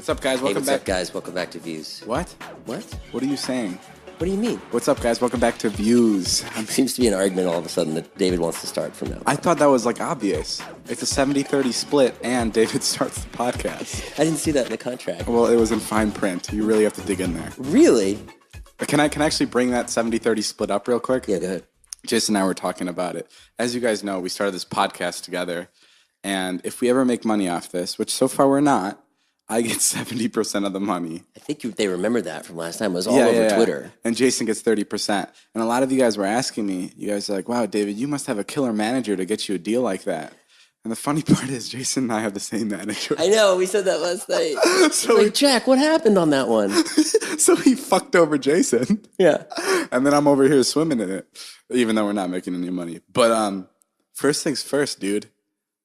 What's up, guys? Welcome What's back. up, guys? Welcome back to Views. What? What? What are you saying? What do you mean? What's up, guys? Welcome back to Views. Seems to be an argument all of a sudden that David wants to start from now. I thought that was like obvious. It's a 70-30 split, and David starts the podcast. I didn't see that in the contract. Well, it was in fine print. You really have to dig in there. Really? Can I actually bring that 70-30 split up real quick? Yeah, go ahead. Jason and I were talking about it. As you guys know, we started this podcast together, and if we ever make money off this, which so far we're not, I get 70% of the money. I think they remember that from last time. It was all over Twitter. And Jason gets 30%. And a lot of you guys were asking me, you guys are like, wow, David, you must have a killer manager to get you a deal like that. And the funny part is Jason and I have the same manager. I know. We said that last night. So like, Jack, what happened on that one? So he fucked over Jason. Yeah. And then I'm over here swimming in it, even though we're not making any money. But first things first, dude.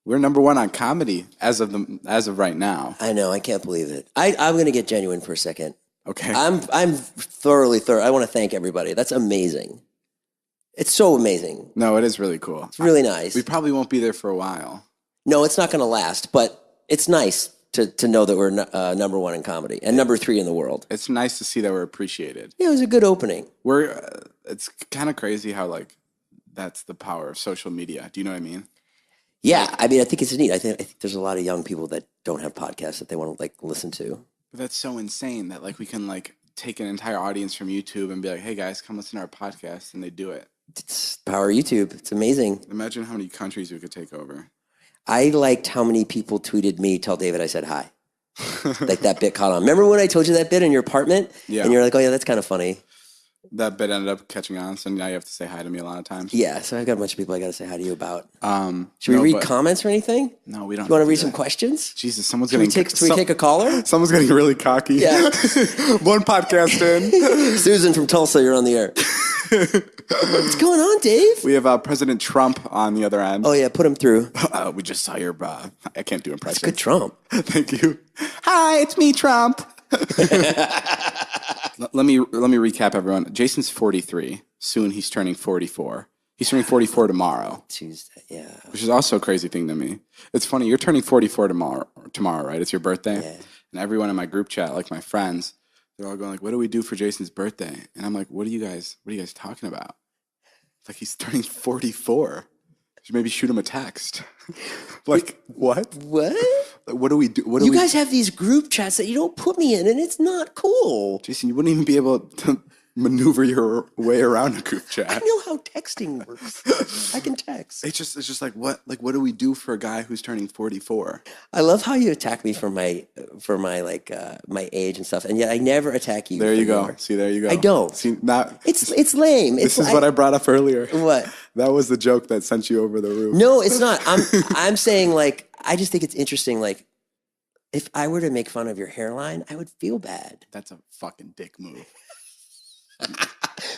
We're number one on comedy as of right now. I know. I can't believe it. I'm going to get genuine for a second. Okay. I'm thoroughly. I want to thank everybody. That's amazing. It's so amazing. No, it is really cool. It's really nice. We probably won't be there for a while. No, it's not going to last, but it's nice to know that we're number one in comedy and number 3 in the world. It's nice to see that we're appreciated. Yeah, it was a good opening. It's kind of crazy how like that's the power of social media. Do you know what I mean? Yeah, I mean, I think it's neat. I think there's a lot of young people that don't have podcasts that they want to like listen to. But that's so insane that like we can like take an entire audience from YouTube and be like, hey guys, come listen to our podcast, and they do it. It's the power of YouTube. It's amazing. Imagine how many countries we could take over. I liked how many people tweeted me, tell David I said hi. Like that bit caught on. Remember when I told you that bit in your apartment? Yeah. And you're like, oh yeah, that's kind of funny. That bit ended up catching on, so now you have to say hi to me a lot of times. Yeah, so I've got a bunch of people I got to say hi to you about. Should we read comments or anything? No, we don't. You want to read some questions? Jesus, someone's getting... Should we take a caller? Someone's getting really cocky. Yeah. One podcast in. Susan from Tulsa, you're on the air. What's going on, Dave? We have President Trump on the other end. Oh, yeah, put him through. We just saw your... I can't do impressions. That's good Trump. Thank you. Hi, it's me, Trump. Let me recap, everyone. Jason's 43. Soon he's turning 44. He's turning 44 tomorrow. Tuesday, yeah. Which is also a crazy thing to me. It's funny. You're turning 44 tomorrow, right? It's your birthday. Yeah. And everyone in my group chat, like my friends, they're all going like, "What do we do for Jason's birthday?" And I'm like, "What are you guys talking about?" It's like he's turning 44. Should maybe shoot him a text. Like, what? What? What do we do? You guys have these group chats that you don't put me in, and it's not cool. Jason, you wouldn't even be able to maneuver your way around a group chat. I know how texting works. I can text. It's just like what do we do for a guy who's turning 44? I love how you attack me for my my age and stuff, and yet I never attack you. There you go. See, there you go. I don't. See, not. It's lame. This is what I brought up earlier. What? That was the joke that sent you over the roof. No, it's not. I'm saying like I just think it's interesting. Like if I were to make fun of your hairline, I would feel bad. That's a fucking dick move.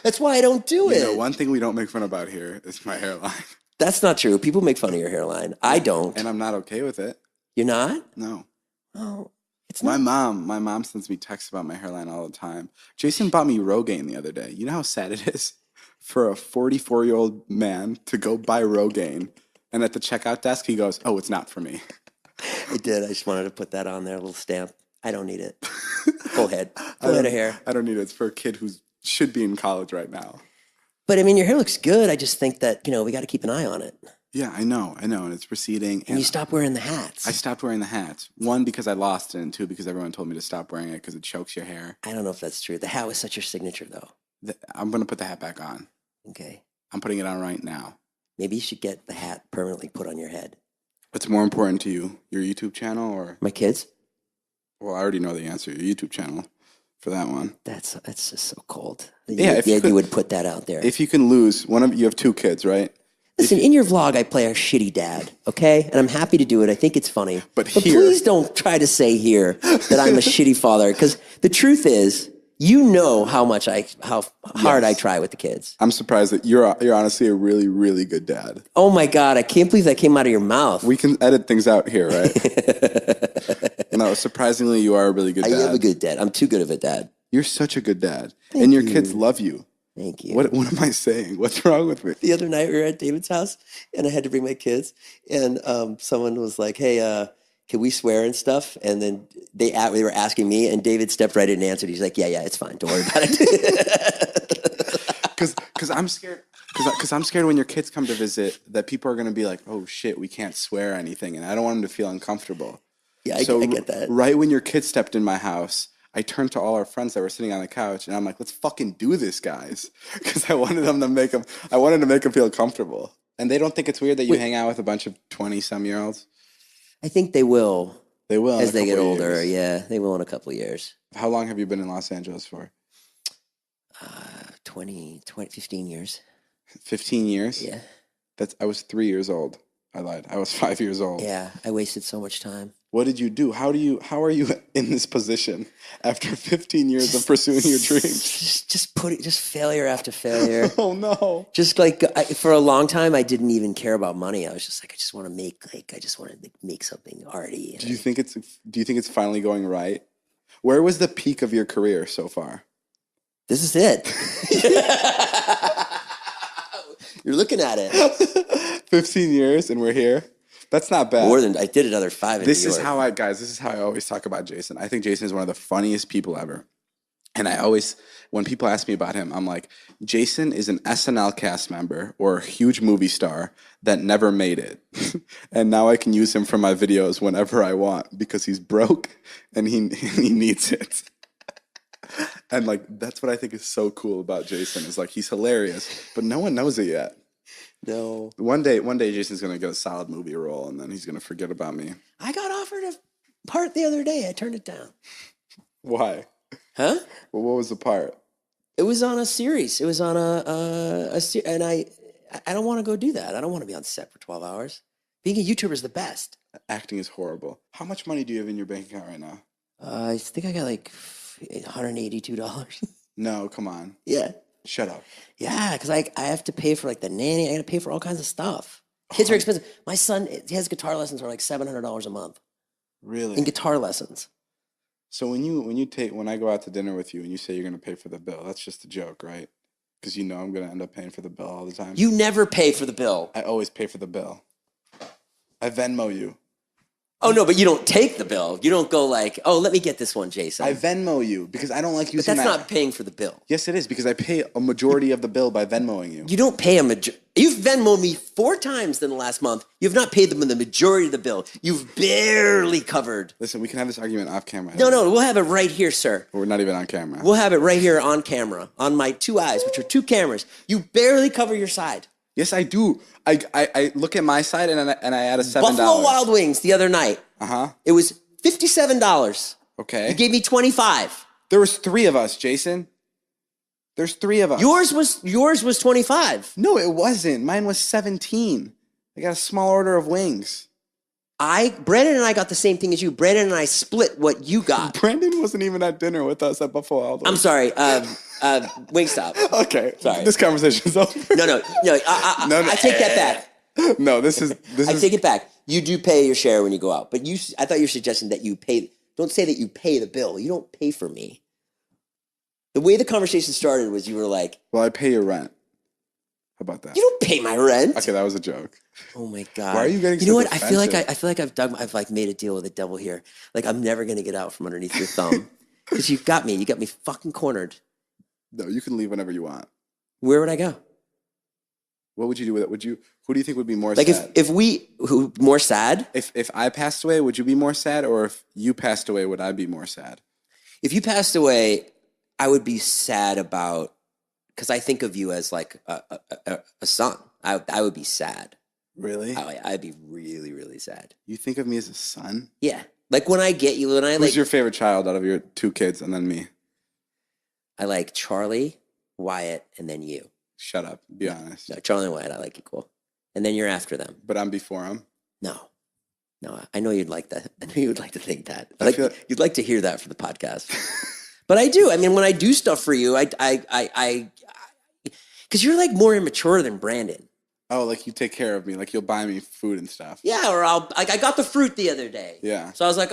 That's why I don't do it. You know, one thing we don't make fun about here is my hairline. That's not true. People make fun of your hairline. I don't. And I'm not okay with it. You're not? No. Oh, it's not. My mom sends me texts about my hairline all the time. Jason bought me Rogaine the other day. You know how sad it is for a 44-year-old man to go buy Rogaine, and at the checkout desk he goes, "Oh, it's not for me." I did. I just wanted to put that on there, a little stamp. I don't need it. Full head of hair. I don't need it. It's for a kid who should be in college right now. But I mean, your hair looks good. I just think that, we got to keep an eye on it. Yeah, I know. And it's receding. And you stop wearing the hats. I stopped wearing the hats. 1, because I lost it, and 2, because everyone told me to stop wearing it because it chokes your hair. I don't know if that's true. The hat was such your signature, though. I'm going to put the hat back on. Okay. I'm putting it on right now. Maybe you should get the hat permanently put on your head. What's more important to you, your YouTube channel or... My kids? Well, I already know the answer. Your YouTube channel for that one. That's just so cold. Yeah, you would put that out there. If you can lose you have 2 kids, right? Listen, in your vlog, I play a shitty dad, okay? And I'm happy to do it. I think it's funny. But please don't try to say here that I'm a shitty father, because the truth is, you know how hard I try with the kids. I'm surprised that you're honestly a really, really good dad. Oh my God, I can't believe that came out of your mouth. We can edit things out here, right? No, surprisingly, you are a really good dad. I am a good dad. I'm too good of a dad. You're such a good dad. And your kids love you. Thank you. What am I saying? What's wrong with me? The other night we were at David's house and I had to bring my kids, and someone was like, "Hey, can we swear and stuff? And then they were asking me, and David stepped right in and answered. He's like, yeah, it's fine. Don't worry about it. Because I'm scared. Because I'm scared when your kids come to visit that people are going to be like, oh, shit, we can't swear or anything. And I don't want them to feel uncomfortable. Yeah, I get that. Right when your kids stepped in my house, I turned to all our friends that were sitting on the couch, and I'm like, let's fucking do this, guys. Because I wanted to make them feel comfortable. And they don't think it's weird that you hang out with a bunch of 20-some-year-olds? I think they will. They will as they get older. Yeah, they will in a couple of years. How long have you been in Los Angeles for? 15 years. 15 years? Yeah. I was 3 years old. I lied. I was 5 years old. Yeah, I wasted so much time. What did you do? How are you in this position after 15 years of pursuing your dreams? Just failure after failure. Oh no. Just like for a long time, I didn't even care about money. I was just like, I just want to make something arty. Do you think it's finally going right? Where was the peak of your career so far? This is it. You're looking at it. 15 years and we're here. That's not bad. More than I did another 5 in New York. This is how I always talk about Jason. I think Jason is one of the funniest people ever. And when people ask me about him, I'm like, Jason is an SNL cast member or a huge movie star that never made it. And now I can use him for my videos whenever I want because he's broke and he needs it. And like, that's what I think is so cool about Jason is like, he's hilarious, but no one knows it yet. No. One day Jason's going to get a solid movie role and then he's going to forget about me. I got offered a part the other day. I turned it down. Why? Huh? Well, what was the part? It was on a series. It was on and I don't want to go do that. I don't want to be on set for 12 hours. Being a YouTuber is the best. Acting is horrible. How much money do you have in your bank account right now? I think I got like $182. No, come on. Yeah. Shut up. Yeah, because I have to pay for like the nanny. I got to pay for all kinds of stuff. Kids are expensive. My son, his guitar lessons are like $700 a month. Really? In guitar lessons. So when I go out to dinner with you and you say you're going to pay for the bill, that's just a joke, right? Because you know I'm going to end up paying for the bill all the time. You never pay for the bill. I always pay for the bill. I Venmo you. Oh, no, but you don't take the bill. You don't go like, oh, let me get this one, Jason. I Venmo you because I don't like using that. But that's not paying for the bill. Yes, it is because I pay a majority of the bill by Venmoing you. You don't pay a majority. You've Venmoed me 4 times in the last month. You've not paid them the majority of the bill. You've barely covered. Listen, we can have this argument off camera. No, we'll have it right here, sir. We're not even on camera. We'll have it right here on camera, on my 2 eyes, which are 2 cameras. You barely cover your side. Yes, I do. I look at my side and I add a $7. Buffalo Wild Wings the other night. Uh-huh. It was $57. Okay. You gave me $25. There was 3 of us, Jason. There's 3 of us. Yours was $25. No, it wasn't. Mine was 17. I got a small order of wings. Brandon and I got the same thing as you. Brandon and I split what you got. Brandon wasn't even at dinner with us at Buffalo Wild Wings. I'm sorry. Wingstop. Okay. Sorry. This conversation's over. No. I take that back. No, this is. I take it back. You do pay your share when you go out, but I thought you were suggesting that you pay. Don't say that you pay the bill. You don't pay for me. The way the conversation started was you were like, "Well, I pay your rent." How about that? You don't pay my rent. Okay, that was a joke. Oh my god! Why are you getting? You know what? Defensive? I feel like I've like made a deal with the devil here. Like I'm never gonna get out from underneath your thumb because you've got me. You got me fucking cornered. No, you can leave whenever you want. Where would I go? What would you do with it? Who do you think would be more like sad? More sad? If I passed away, would you be more sad? Or if you passed away, would I be more sad? If you passed away, I would be sad about, because I think of you as like a son. I would be sad. Really? I'd be really, really sad. You think of me as a son? Yeah. Like when I get you, Who's your favorite child out of your 2 kids and then me? I like Charlie, Wyatt, and then you. Shut up. Be honest. No, Charlie and Wyatt, I like equal. And then you're after them. But I'm before them? No, I know you'd like that. I know you would like to think that. You'd like to hear that for the podcast. But I do. I mean, when I do stuff for you, because you're like more immature than Brandon. Oh, like you take care of me. Like you'll buy me food and stuff. Yeah, or I got the fruit the other day. Yeah. So I was like,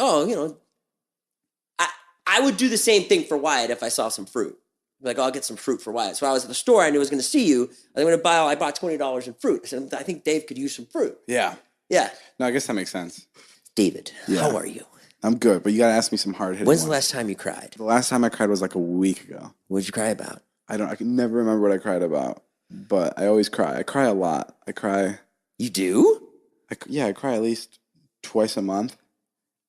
I would do the same thing for Wyatt if I saw some fruit. Like, I'll get some fruit for Wyatt. So I was at the store. I knew I was going to see you. I bought $20 in fruit. I said, I think Dave could use some fruit. Yeah. Yeah. No, I guess that makes sense. David, how are you? I'm good, but you got to ask me some hard-hitting When's the last time you cried? The last time I cried was like a week ago. What did you cry about? I can never remember what I cried about, but I always cry. I cry a lot. I cry. You do? I cry at least twice a month,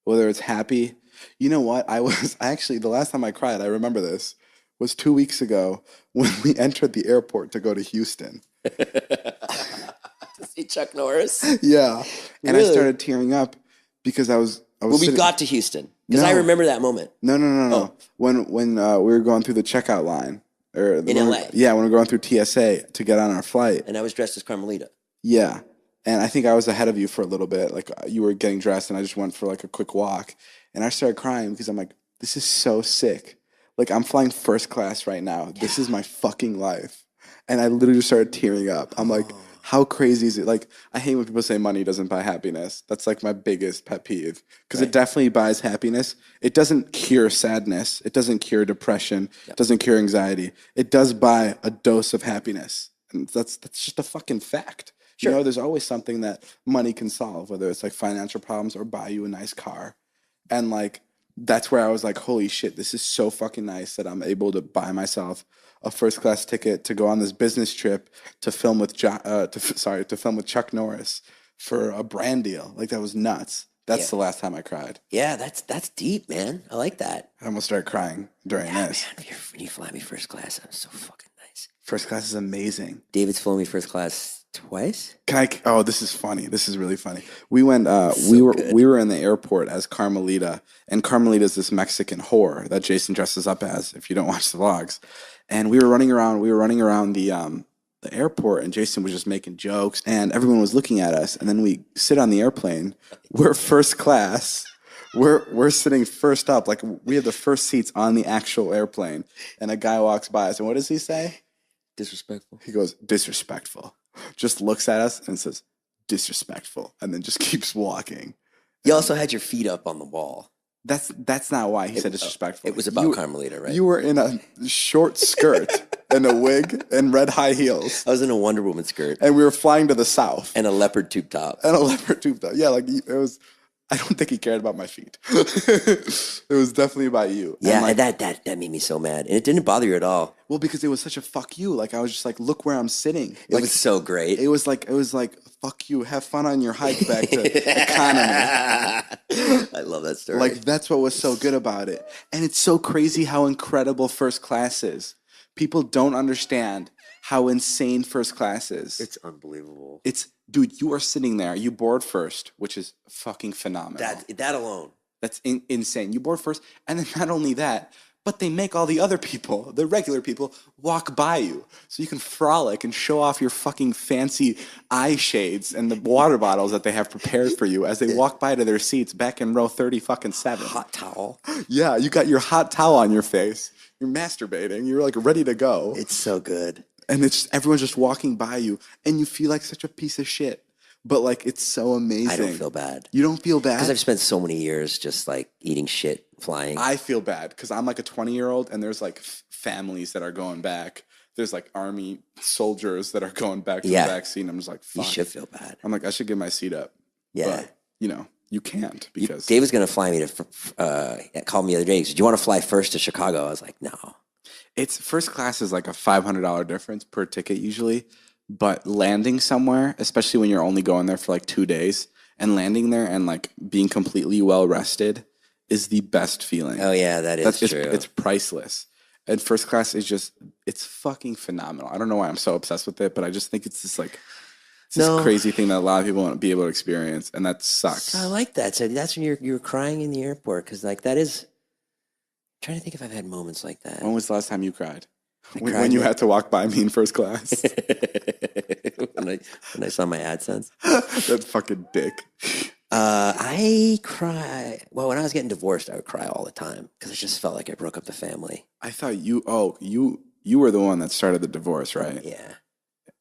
whether it's happy. You know what? The last time I cried, I remember this, was 2 weeks ago when we entered the airport to go to Houston. To see Chuck Norris? Yeah. And really? I started tearing up because I was when we got to Houston. Because I remember that moment. No. Oh. When we were going through the checkout line. In LA? Yeah, when we were going through TSA to get on our flight. And I was dressed as Carmelita. Yeah. And I think I was ahead of you for a little bit. Like, you were getting dressed and I just went for like a quick walk. And I started crying because I'm like, this is so sick. Like, I'm flying first class right now. Yeah. This is my fucking life. And I literally just started tearing up. I'm like, how crazy is it? Like, I hate when people say money doesn't buy happiness. That's like my biggest pet peeve. Because it definitely buys happiness. It doesn't cure sadness. It doesn't cure depression. It doesn't cure anxiety. It does buy a dose of happiness. And that's just a fucking fact. Sure. You know, there's always something that money can solve, whether it's like financial problems or buy you a nice car. And like, that's where I was like, holy shit, this is so fucking nice that I'm able to buy myself a first class ticket to go on this business trip to film with to film with Chuck Norris for a brand deal. Like, that was nuts. That's the last time I cried. Yeah, that's deep, man. I like that. I almost started crying during this. Man, when you fly me first class, that was so fucking nice. First class is amazing. David's flown me first class twice. Oh, this is funny. This is really funny. We went. We were in the airport as Carmelita, and Carmelita is this Mexican whore that Jason dresses up as. If you don't watch the vlogs, and we were running around. We were running around the airport, and Jason was just making jokes, and everyone was looking at us. And then we sit on the airplane. We're first class. We're sitting first up, like we have the first seats on the actual airplane. And a guy walks by us, and what does he say? Disrespectful. He goes, disrespectful. Just looks at us and says, disrespectful, and then just keeps walking. You also had your feet up on the wall. That's not why he said disrespectful. It was about Carmelita, right? You were in a short skirt and a wig and red high heels. I was in a Wonder Woman skirt. And we were flying to the south. And a leopard tube top. Yeah, like it was. I don't think he cared about my feet. It was definitely about you. Yeah, and like, that made me so mad. And it didn't bother you at all. Well, because it was such a fuck you. Like, I was just like, look where I'm sitting. It was so great. It was like, fuck you. Have fun on your hike back to economy. I love that story. Like, that's what was so good about it. And it's so crazy how incredible first class is. People don't understand how insane first class is. It's unbelievable. Dude, you are sitting there. You board first, which is fucking phenomenal. That alone. That's insane. You board first, and then not only that, but they make all the other people, the regular people, walk by you. So you can frolic and show off your fucking fancy eye shades and the water bottles that they have prepared for you as they walk by to their seats back in row 30-7. Hot towel. Yeah, you got your hot towel on your face. You're masturbating. You're like ready to go. It's so good. And everyone's just walking by you, and you feel like such a piece of shit. But like, it's so amazing. I don't feel bad. You don't feel bad? Because I've spent so many years just like eating shit, flying. I feel bad because I'm like a 20-year-old, and there's like families that are going back. There's like army soldiers that are going back to the back seat. And I'm just like, fuck. You should feel bad. I'm like, I should give my seat up. Yeah. But, you can't because Dave was going to fly me to called me the other day. He said, do you want to fly first to Chicago? I was like, no. It's first class is like a $500 difference per ticket usually, but landing somewhere, especially when you're only going there for like 2 days, and landing there and like being completely well rested is the best feeling. Oh yeah, that's true. It's priceless. And first class is it's fucking phenomenal. I don't know why I'm so obsessed with it, but I just think it's this like this crazy thing that a lot of people won't be able to experience, and that sucks. I like that. So that's when you're crying in the airport, because like that is. I'm trying to think if I've had moments like that. When was the last time you cried? When you had to walk by me in first class. when I saw my AdSense. That fucking dick. I cry. Well, when I was getting divorced, I would cry all the time because I just felt like I broke up the family. I thought you were the one that started the divorce, right? Yeah.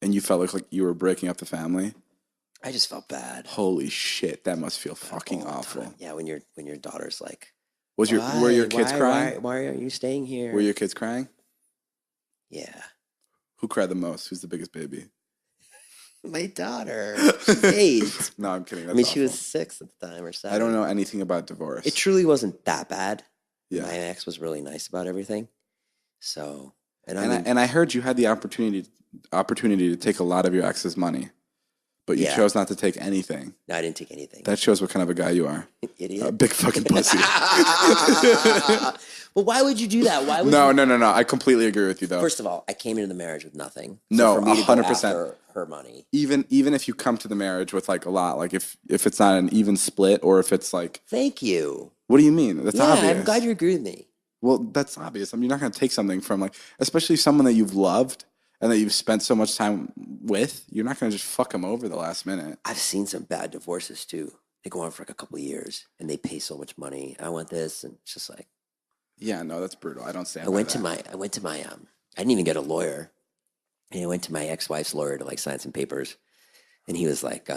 And you felt like you were breaking up the family? I just felt bad. Holy shit, that must feel fucking awful. Yeah, when your daughter's like, were your kids crying? Why aren't you staying here? Were your kids crying? Yeah. Who cried the most? Who's the biggest baby? My daughter. She's 8. No, I'm kidding. That's she was 6 at the time or 7. I don't know anything about divorce. It truly wasn't that bad. Yeah. My ex was really nice about everything. So, and I heard you had the opportunity to take a lot of your ex's money, but you chose not to take anything. No, I didn't take anything. That shows what kind of a guy you are. Idiot. A big fucking pussy. Well, why would you do that? Why would No. I completely agree with you, though. First of all, I came into the marriage with nothing. No, so for me to 100%. go after her money. Even if you come to the marriage with like a lot, like if it's not an even split or if it's like. Thank you. What do you mean? That's obvious. I'm glad you agree with me. Well, that's obvious. I mean, you're not going to take something from like, especially someone that you've loved and that you've spent so much time with. You're not going to just fuck them over the last minute. I've seen some bad divorces too. They go on for like a couple of years and they pay so much money. I want this, and it's just like. Yeah, no, that's brutal. I don't stand. I went to my. I didn't even get a lawyer. And I went to my ex-wife's lawyer to like sign some papers, and he was like,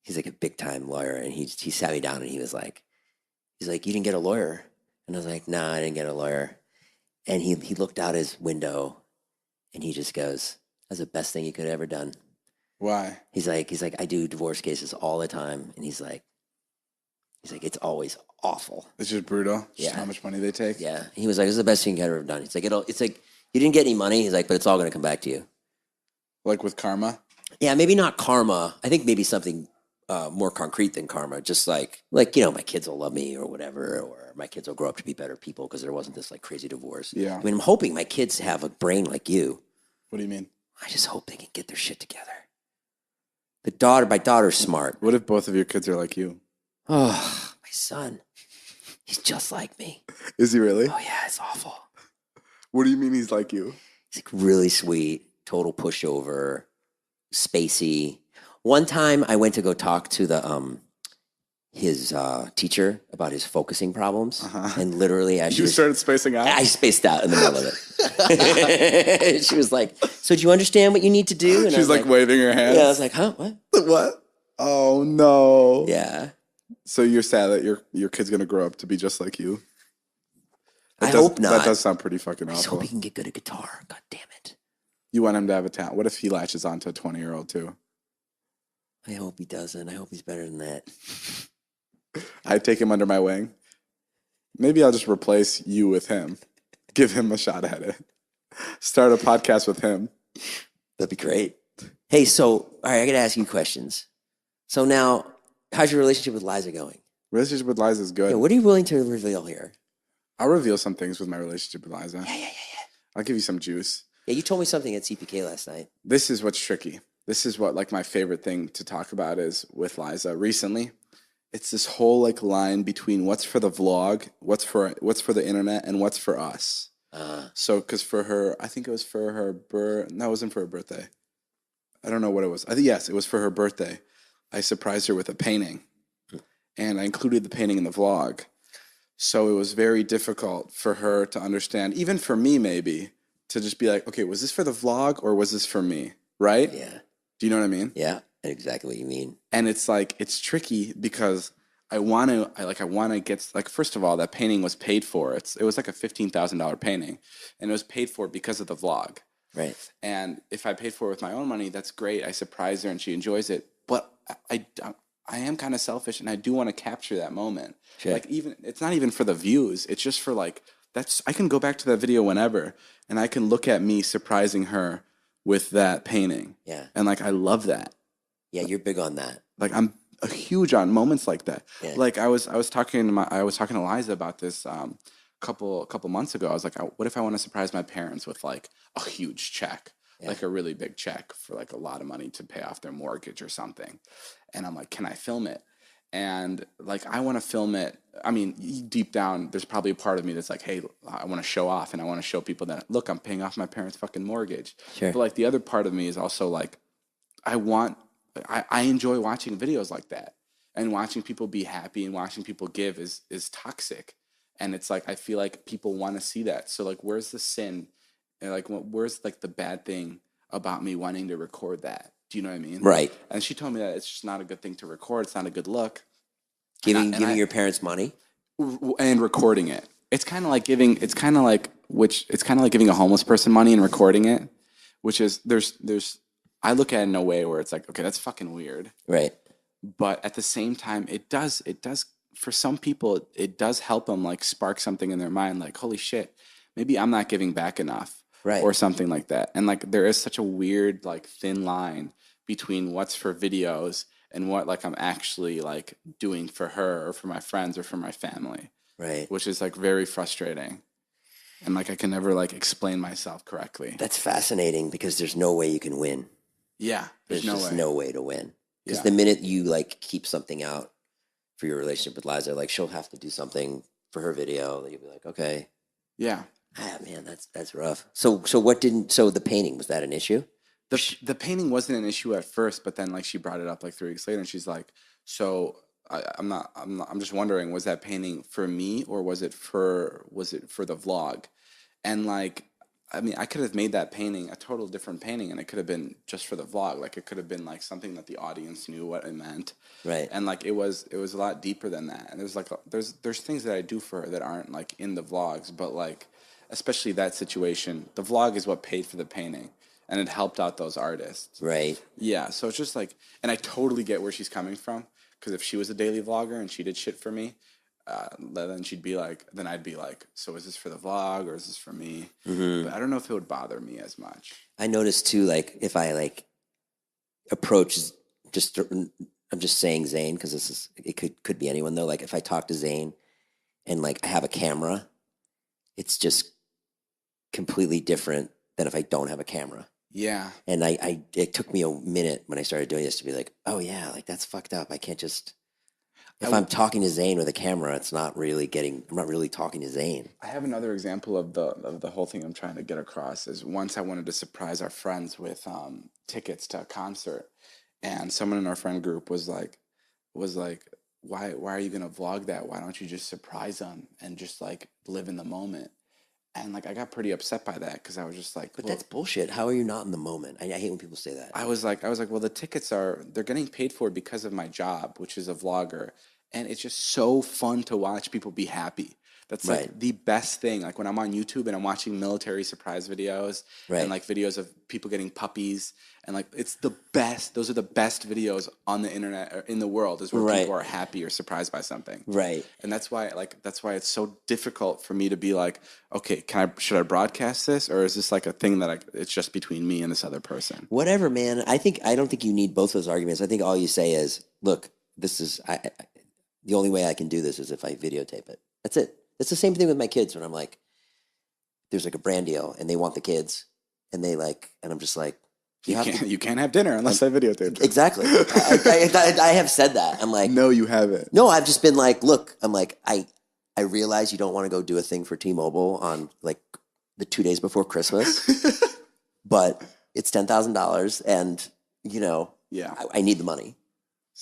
he's like a big time lawyer, and he sat me down and he's like, you didn't get a lawyer, and I was like, nah, I didn't get a lawyer, and he looked out his window, and he just goes, that's the best thing you could have ever done. Why? He's like, I do divorce cases all the time, and he's like, it's always awful. It's just brutal. Just how much money they take. Yeah. And he was like, this is the best thing you could have ever done. It's like you didn't get any money. He's like, but it's all going to come back to you. Like with karma? Yeah, maybe not karma. I think maybe something more concrete than karma. Just like my kids will love me or whatever, or my kids will grow up to be better people because there wasn't this like crazy divorce. Yeah. I mean, I'm hoping my kids have a brain like you. What do you mean? I just hope they can get their shit together. My daughter's smart. What if both of your kids are like you? Oh, my son. He's just like me. Is he really? Oh, yeah, it's awful. What do you mean he's like you? He's like really sweet, total pushover, spacey. One time I went to go talk to his teacher about his focusing problems. And literally as you started spacing out? I spaced out in the middle of it. She was like, so do you understand what you need to do? And she's like waving her hands. Yeah, I was like, huh, what? What? Oh, no. Yeah. So you're sad that your kid's going to grow up to be just like you? I hope not. That does sound pretty fucking awful. I just hope he can get good at guitar. God damn it. You want him to have a talent. What if he latches onto a 20-year-old too? I hope he doesn't. I hope he's better than that. I'd take him under my wing. Maybe I'll just replace you with him. Give him a shot at it. Start a podcast with him. That'd be great. Hey, so, all right, I got to ask you questions. So now, how's your relationship with Liza going? Relationship with Liza is good. Yeah, what are you willing to reveal here? I'll reveal some things with my relationship with Liza. Yeah. I'll give you some juice. Yeah, you told me something at CPK last night. This is what's tricky. This is what like my favorite thing to talk about is with Liza recently. It's this whole like line between what's for the vlog, what's for the internet, and what's for us. So, because for her, I think it was for her no, it wasn't for her birthday. I don't know what it was. Yes, it was for her birthday. I surprised her with a painting, and I included the painting in the vlog. So it was very difficult for her to understand, even for me maybe, to just be like, okay, was this for the vlog or was this for me? Right? Yeah. Do you know what I mean? Yeah, exactly what you mean. And it's like, it's tricky because I want to get, like, first of all, that painting was paid for. It was like a $15,000 painting, and it was paid for because of the vlog. Right. And if I paid for it with my own money, that's great. I surprise her and she enjoys it. But I am kind of selfish, and I do want to capture that moment. Sure. Like, even it's not even for the views. It's just for like, I can go back to that video whenever, and I can look at me surprising her with that painting. Yeah. And like, I love that. Yeah, you're big on that. Like, I'm huge on moments like that. Yeah. Like I was talking to Liza about this couple months ago. I was like, what if I want to surprise my parents with like a huge check, like a really big check for like a lot of money to pay off their mortgage or something? And I'm like, can I film it? And like, I want to film it. I mean, deep down, there's probably a part of me that's like, hey, I want to show off, and I want to show people that, look, I'm paying off my parents' fucking mortgage. Sure. But like, the other part of me is also like, I enjoy watching videos like that, and watching people be happy and watching people give is toxic. And it's like, I feel like people want to see that. So like, where's the sin? And like, where's like the bad thing about me wanting to record that? Do you know what I mean? Right. And she told me that it's just not a good thing to record. It's not a good look. Giving your parents money and recording it. It's kind of like giving a homeless person money and recording it, which is there's I look at it in a way where it's like, okay, that's fucking weird. Right. But at the same time, it does, for some people, it does help them like spark something in their mind, like, holy shit, maybe I'm not giving back enough. Right. Or something like that. And like, there is such a weird, like, thin line between what's for videos and what like I'm actually like doing for her or for my friends or for my family. Right. Which is like very frustrating. And like I can never like explain myself correctly. That's fascinating because there's no way you can win. Yeah. There's just no way to win. Because Yeah. the minute you like keep something out for your relationship with Liza, like she'll have to do something for her video that you'll be like, okay. Yeah. Ah, man, that's rough. So the painting, was that an issue? The painting wasn't an issue at first, but then like she brought it up like 3 weeks later, and she's like, "So I'm just wondering, was that painting for me or was it for the vlog?" And like, I mean, I could have made that painting a total different painting, and it could have been just for the vlog. Like it could have been like something that the audience knew what it meant, right? And like it was a lot deeper than that. And there's like there's things that I do for her that aren't like in the vlogs, but like especially that situation, the vlog is what paid for the painting. And it helped out those artists. Right. Yeah, so it's just like, and I totally get where she's coming from. Because if she was a daily vlogger and she did shit for me, then she'd be like, then I'd be like, so is this for the vlog or is this for me? Mm-hmm. But I don't know if it would bother me as much. I noticed too, like if I like approach I'm just saying Zane because it could be anyone though. Like if I talk to Zane and like I have a camera, it's just completely different than if I don't have a camera. Yeah. And it took me a minute when I started doing this to be like, oh yeah, like that's fucked up. I can't just, if I'm talking to Zane with a camera, I'm not really talking to Zane. I have another example of the whole thing I'm trying to get across is once I wanted to surprise our friends with tickets to a concert, and someone in our friend group was like, why are you going to vlog that? Why don't you just surprise them and just like live in the moment? And like I got pretty upset by that because I was just like, but that's bullshit. How are you not in the moment? I hate when people say that. I was like, well, the tickets they're getting paid for because of my job, which is a vlogger, and it's just so fun to watch people be happy. That's like the best thing. Like when I'm on YouTube and I'm watching military surprise videos and like videos of people getting puppies and like it's the best. Those are the best videos on the internet or in the world is where people are happy or surprised by something. Right. And that's why it's so difficult for me to be like, okay, should I broadcast this or is this like a thing that it's just between me and this other person? Whatever, man. I don't think you need both those arguments. I think all you say is, look, this is the only way I can do this is if I videotape it. That's it. It's the same thing with my kids when I'm like, there's like a brand deal and they want the kids and they like, and I'm just like, you can't have dinner unless I videotape it. Exactly. I have said that. I'm like, no, you haven't. No, I've just been like, look, I'm like, I realize you don't want to go do a thing for T-Mobile on like the 2 days before Christmas, but it's $10,000 and you know, I need the money.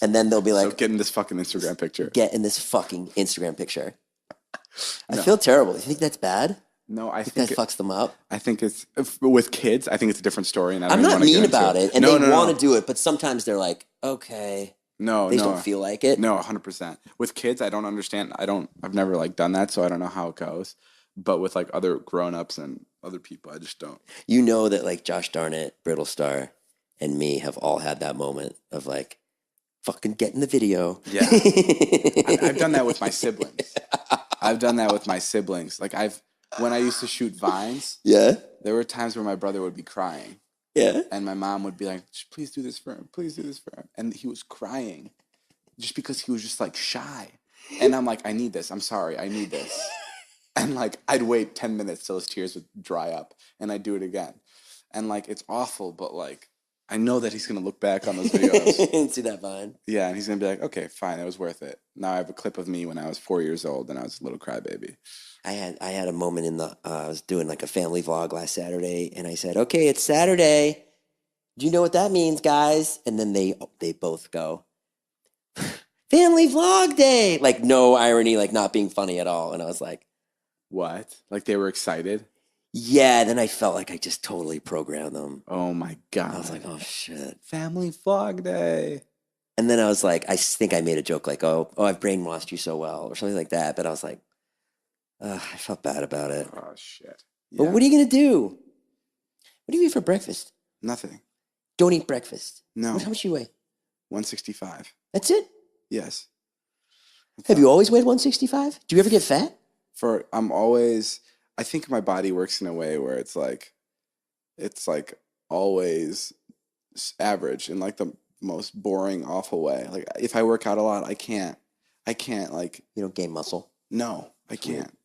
And then they'll be like, so get in this fucking Instagram picture. Get in this fucking Instagram picture. I feel terrible. You think that's bad? No, I think that fucks them up. I think it's with kids. I think it's a different story, and I'm not mean about it. And they want to do it, but sometimes they're like, okay, they don't feel like it. No, 100%. With kids, I don't understand. I've never like done that, so I don't know how it goes. But with like other grown-ups and other people, I just don't. You know that like Josh Darnett, Brittlestar, and me have all had that moment of like, fucking get in the video. Yeah, I've done that with my siblings. Like when I used to shoot Vines, there were times where my brother would be crying. Yeah. And my mom would be like, please do this for him. Please do this for him. And he was crying just because he was just like shy. And I'm like, I need this. I'm sorry. I need this. And like, I'd wait 10 minutes till his tears would dry up and I'd do it again. And like, it's awful, but like, I know that he's going to look back on those videos. And see that Vine. Yeah, and he's going to be like, okay, fine, it was worth it. Now I have a clip of me when I was 4 years old and I was a little crybaby. I had a moment I was doing like a family vlog last Saturday and I said, okay, it's Saturday. Do you know what that means, guys? And then they both go, family vlog day. Like no irony, like not being funny at all. And I was like, what? Like they were excited? Yeah, then I felt like I just totally programmed them. Oh my God. I was like, oh shit. Family vlog day. And then I was like, I think I made a joke like, oh, I've brainwashed you so well or something like that. But I was like, I felt bad about it. Oh shit. Yeah. But what are you going to do? What do you eat for breakfast? Nothing. Don't eat breakfast. No. How much do you weigh? 165. That's it? Yes. Have you always weighed 165? Do you ever get fat? I think my body works in a way where it's like always average in like the most boring, awful way. Like if I work out a lot, I can't like. You don't gain muscle? No, I can't.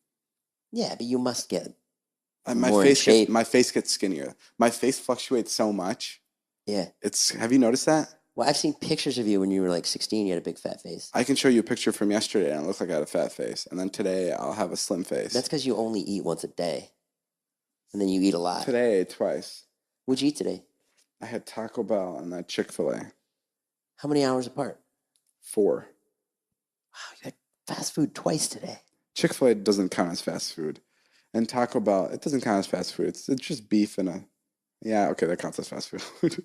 Yeah, but you must get my face gets skinnier. My face fluctuates so much. Yeah. Have you noticed that? Well, I've seen pictures of you when you were like 16. You had a big fat face. I can show you a picture from yesterday and it looks like I had a fat face. And then today I'll have a slim face. That's because you only eat once a day. And then you eat a lot. Today I ate twice. What'd you eat today? I had Taco Bell and that Chick-fil-A. How many hours apart? 4. Wow, you had fast food twice today. Chick-fil-A doesn't count as fast food. And Taco Bell, it doesn't count as fast food. It's just beef and a... Yeah, okay, that counts as fast food.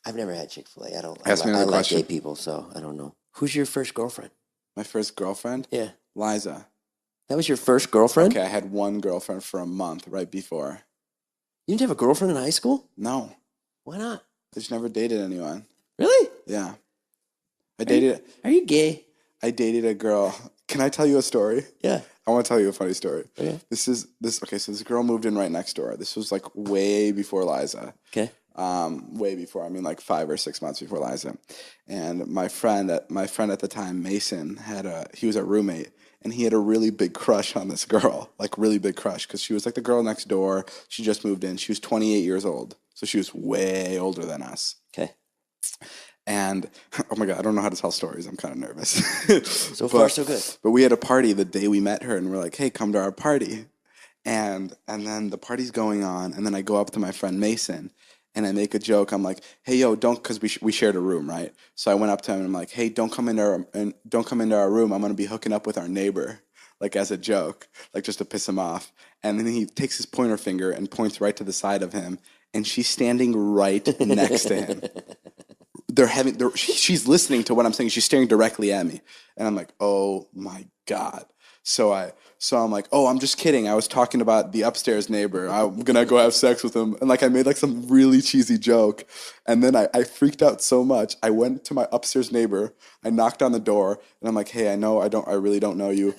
I've never had Chick-fil-A. I like gay people, so I don't know. Who's your first girlfriend? My first girlfriend? Yeah. Liza. That was your first girlfriend? Okay, I had one girlfriend for a month right before. You didn't have a girlfriend in high school? No. Why not? I just never dated anyone. Really? Yeah. Are you gay? I dated a girl. Can I tell you a story? Yeah. I want to tell you a funny story. Okay. So this girl moved in right next door. This was like way before Liza. Okay. Way before. I mean, like 5 or 6 months before Liza. And my friend at the time, Mason, he was a roommate, and he had a really big crush on this girl, like really big crush, because she was like the girl next door. She just moved in. She was 28 years old, so she was way older than us. Okay. And oh my God, I don't know how to tell stories. I'm kind of nervous. So far, so good. But we had a party the day we met her, and we're like, "Hey, come to our party." And then the party's going on, and then I go up to my friend Mason, and I make a joke. I'm like, "Hey, yo, don't," because we shared a room, right? So I went up to him and I'm like, "Hey, don't come into our room. I'm gonna be hooking up with our neighbor," like as a joke, like just to piss him off. And then he takes his pointer finger and points right to the side of him, and she's standing right next to him. She's listening to what I'm saying. She's staring directly at me, and I'm like, "Oh my God." So I'm like, "Oh, I'm just kidding. I was talking about the upstairs neighbor. I'm gonna go have sex with him." And like I made like some really cheesy joke, and then I freaked out so much. I went to my upstairs neighbor. I knocked on the door, and I'm like, "Hey, I really don't know you,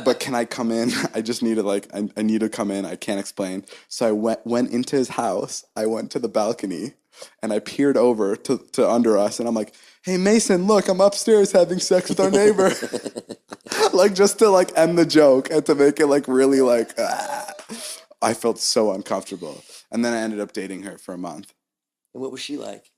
but can I come in? I just need to I need to come in. I can't explain." So I went into his house. I went to the balcony. And I peered over to under us, and I'm like, "Hey, Mason, look, I'm upstairs having sex with our neighbor." Like, just to, like, end the joke and to make it, like, really, like, I felt so uncomfortable. And then I ended up dating her for a month. And what was she like?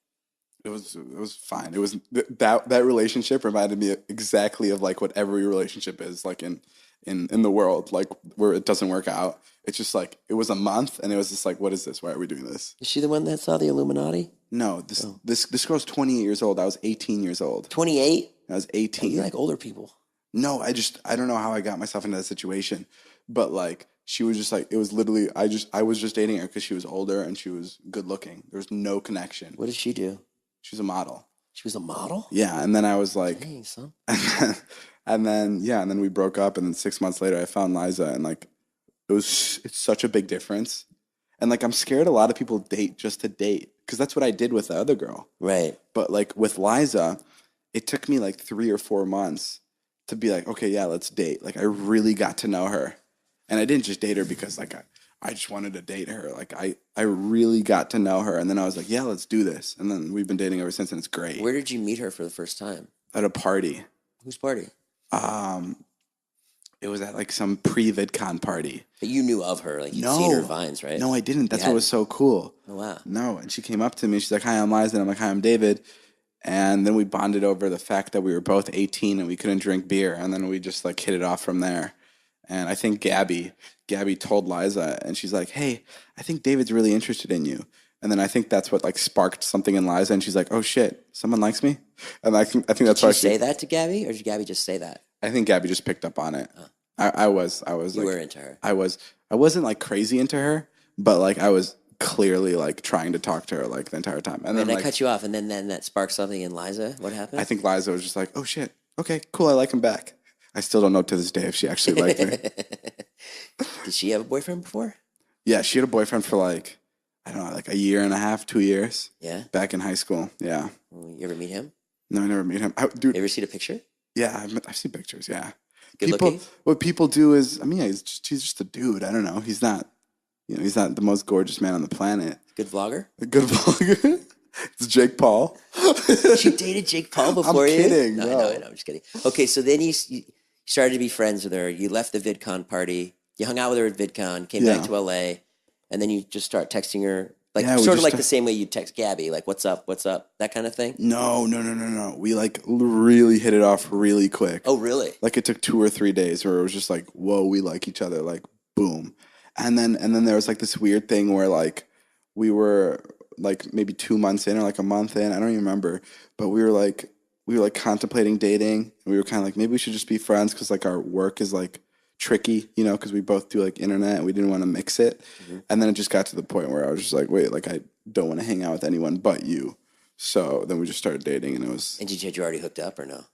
It was fine. It was that relationship reminded me exactly of, like, what every relationship is, like, in the world, like, where it doesn't work out. It's just like, it was a month, and it was just like, what is this? Why are we doing this? Is she the one that saw the Illuminati? No, this girl's 28 years old. I was 18 years old. 28? I was 18. You like older people. No, I don't know how I got myself into that situation. But like, she was just like, it was literally, I was just dating her because she was older and she was good looking. There was no connection. What did she do? She was a model. She was a model? Yeah, and then I was like... Dang, son. And then we broke up, and then 6 months later I found Liza, and like, it's such a big difference. And like, I'm scared a lot of people date just to date, because that's what I did with the other girl. Right. But like with Liza, it took me like 3 or 4 months to be like, okay, yeah, let's date. Like, I really got to know her. And I didn't just date her because like I just wanted to date her. Like, I really got to know her. And then I was like, yeah, let's do this. And then we've been dating ever since, and it's great. Where did you meet her for the first time? At a party. Whose party? It was at like some pre-VidCon party. But you knew of her, like you'd seen her vines, right? No, I didn't. That's what was so cool. Oh, wow. No, and she came up to me. She's like, "Hi, I'm Liza." And I'm like, "Hi, I'm David." And then we bonded over the fact that we were both 18 and we couldn't drink beer. And then we just like hit it off from there. And I think Gabby told Liza, and she's like, "Hey, I think David's really interested in you." And then I think that's what like sparked something in Liza, and she's like, "Oh shit, someone likes me." And I think that's why she say that to Gabby, or did Gabby just say that? I think Gabby just picked up on it. I was you like, were into her. I wasn't like crazy into her, but like I was clearly like trying to talk to her like the entire time. And then I like, cut you off, and then that sparked something in Liza. What happened? I think Liza was just like, "Oh shit, okay, cool, I like him back." I still don't know to this day if she actually liked me. Did she have a boyfriend before? Yeah, she had a boyfriend for like I don't know, like a year and a half, 2 years. Yeah. Back in high school. Yeah. You ever meet him? No, I never meet him. Dude. You ever seen a picture? Yeah, I've seen pictures. Yeah. Good looking? What people do is, I mean, yeah, he's just a dude. I don't know. He's not, he's not the most gorgeous man on the planet. Good vlogger? A good vlogger. It's Jake Paul. You dated Jake Paul before you? I'm kidding. No, I know. I'm just kidding. Okay, so then you started to be friends with her. You left the VidCon party. You hung out with her at VidCon, came back to LA, and then you just start texting her, like sort of like the same way you text Gabby, like what's up, that kind of thing? No. We like really hit it off really quick. Oh, really? Like it took 2 or 3 days where it was just like, whoa, we like each other, like boom. And then there was like this weird thing where like we were like maybe 2 months in or like a month in, I don't even remember, but we were like contemplating dating, and we were kind of like, maybe we should just be friends because like our work is like tricky, because we both do like internet and we didn't want to mix it. Mm-hmm. And then it just got to the point where I was just like, wait, like I don't want to hang out with anyone but you. So then we just started dating, and it was. And had you already hooked up or no?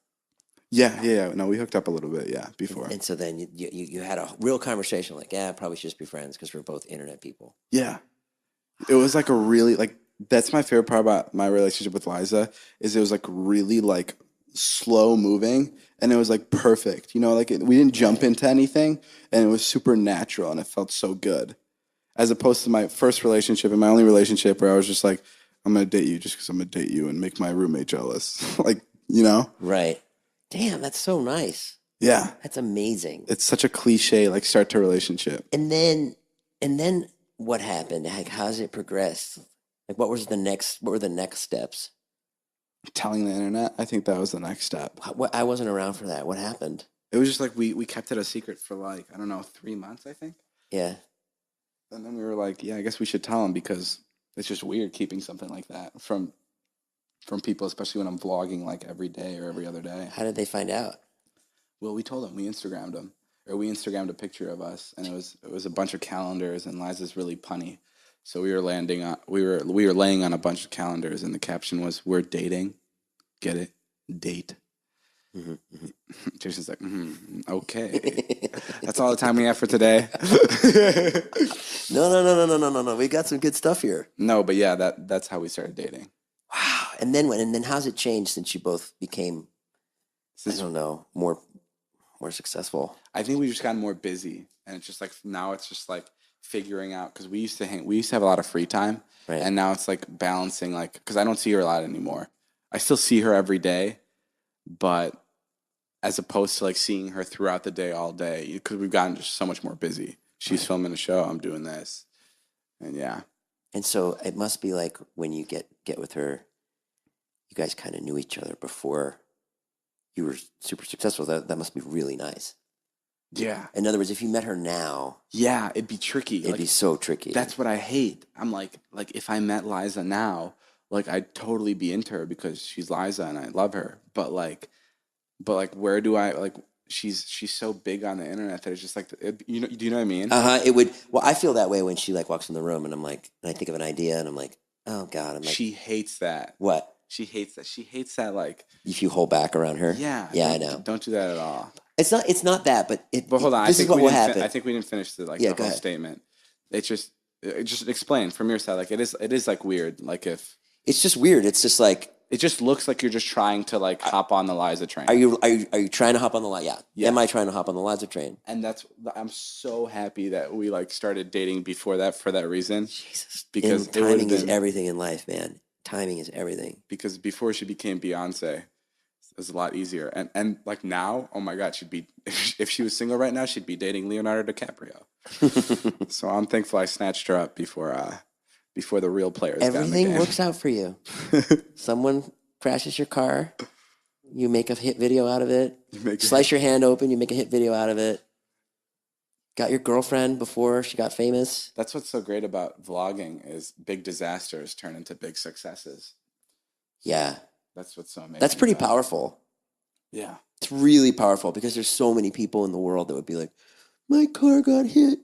Yeah. No, we hooked up a little bit, before. And so then you had a real conversation, like, probably should just be friends because we're both internet people. Yeah. It was like a really, like, that's my favorite part about my relationship with Liza, is it was like really like slow moving, and it was like perfect, like we didn't jump into anything, and it was super natural, and it felt so good, as opposed to my first relationship and my only relationship where I was just like, I'm going to date you just because I'm going to date you and make my roommate jealous. Like, Right. Damn, that's so nice. Yeah. That's amazing. It's such a cliche, like start to relationship. And then what happened? Like, how's it progressed? Like, what were the next steps? Telling the internet, I think that was the next step. I wasn't around for that. What happened? It was just like we kept it a secret for like, I don't know, 3 months, I think. Yeah. And then we were like, yeah, I guess we should tell him, because it's just weird keeping something like that from people, especially when I'm vlogging like every day or every other day. How did they find out? Well, we told them. We Instagrammed them. Or we Instagrammed a picture of us, and it was a bunch of calendars, and Liza's really punny. So we were laying on a bunch of calendars, and the caption was, "We're dating." Get it? Date. Mm-hmm, mm-hmm. Jason's like, okay. That's all the time we have for today. No. We got some good stuff here. No, but yeah, that's how we started dating. Wow. And then how's it changed since you both became, I don't know, more successful? I think we've just gotten more busy, and it's just like now it's just like figuring out, because we used to have a lot of free time, right. And now it's like balancing, like, because I don't see her a lot anymore. I still see her every day, but as opposed to like seeing her throughout the day all day, because we've gotten just so much more busy. She's filming a show, I'm doing this, and yeah. And so it must be like when you get with her, you guys kind of knew each other before you were super successful. That must be really nice. Yeah. In other words, if you met her now, yeah, it'd be tricky. It'd be so tricky. That's what I hate. I'm like if I met Liza now, like I'd totally be into her because she's Liza and I love her. But where do I like? She's so big on the internet that it's just like, do you know what I mean? It would. Well, I feel that way when she like walks in the room, and I'm like, and I think of an idea, and I'm like, oh God, I'm like, she hates that. What? She hates that. She hates that. Like, if you hold back around her. Yeah. Yeah, I know. Don't do that at all. It's not that, but But hold on. This is what will happen. I think we didn't finish the whole statement. It's just explain from your side. Like it is like weird. Like if it's just weird. It's just like it just looks like you're just trying to like hop on the Liza train. Are you trying to hop on the Liza? Yeah. Am I trying to hop on the Liza train? And I'm so happy that we like started dating before that for that reason. Jesus, because timing is everything in life, man. Timing is everything. Because before she became Beyonce, it was a lot easier. And like now, oh my God, she'd be if she was single right now, she'd be dating Leonardo DiCaprio. So I'm thankful I snatched her up before the real players. Everything works out for you. Someone crashes your car, you make a hit video out of it. Slice your hand open, you make a hit video out of it. Got your girlfriend before she got famous. That's what's so great about vlogging is big disasters turn into big successes. Yeah. That's what's so amazing. That's pretty powerful. Yeah. It's really powerful because there's so many people in the world that would be like, my car got hit.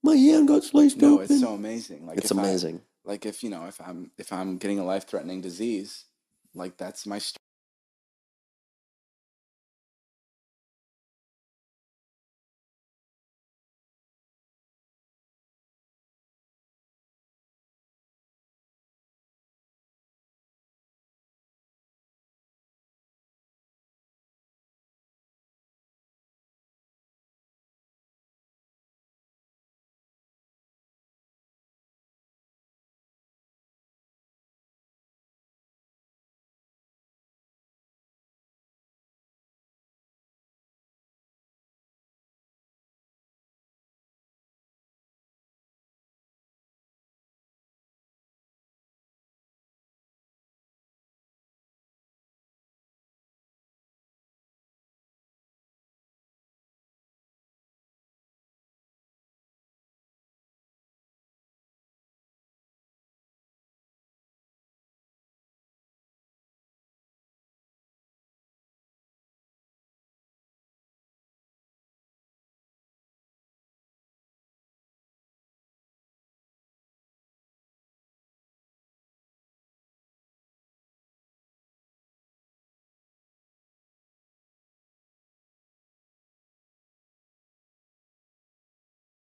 My hand got sliced open. No, it's so amazing. Like it's amazing. If I'm getting a life-threatening disease, like that's my story.